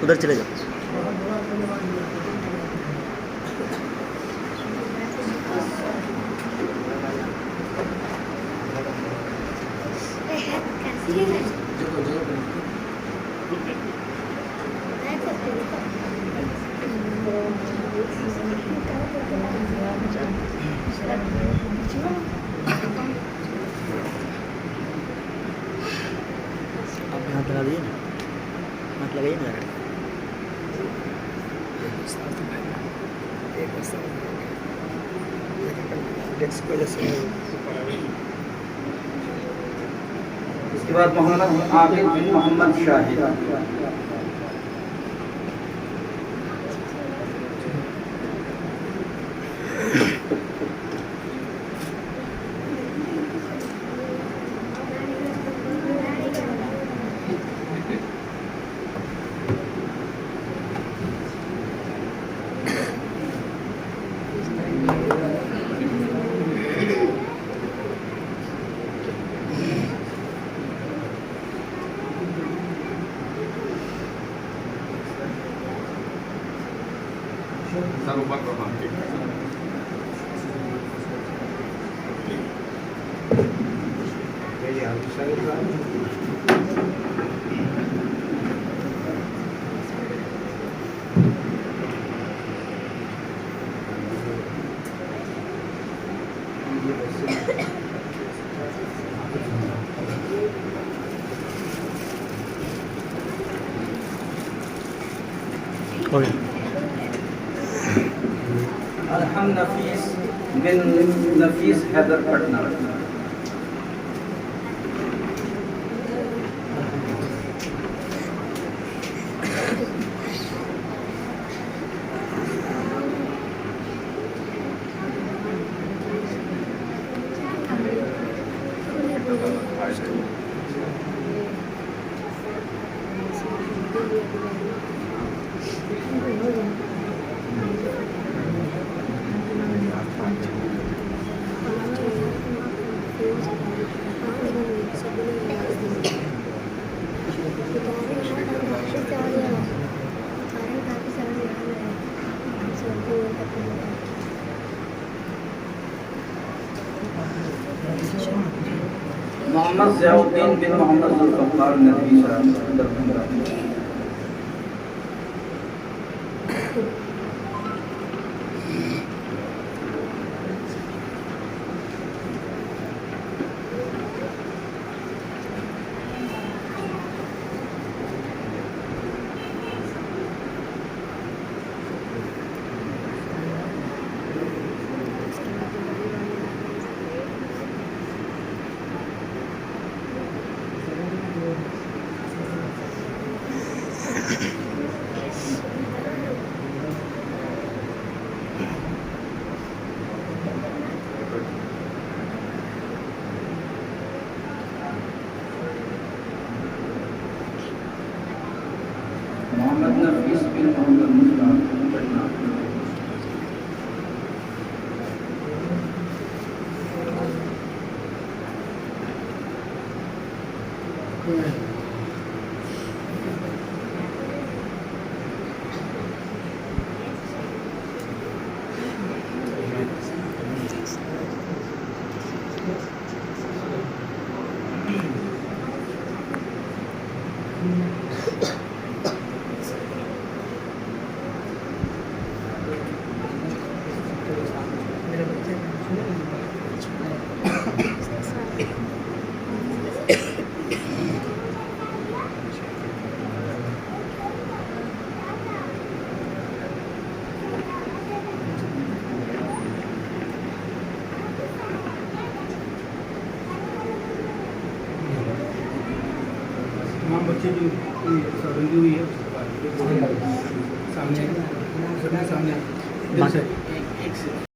उधर चले जाओ। आप हाथ लगा दीजिए ना, हाथ लगाइए ना। इसके बाद मोहम्मद आबिद बिन मोहम्मद शाहिद। Sarupat romantik. अरहम नफीस बिन नफीस हैदर पटना। मोहम्मद ज़ियाउद्दीन बिन मोहम्मद ज़ुल्फ़िकार नदवी साहब दरभंगा। मोहम्मद नफीस बिन मोहम्मद मुस्ताक पटना। तमाम बच्चे जो रंगी हुई है उसके बाद सामने सामने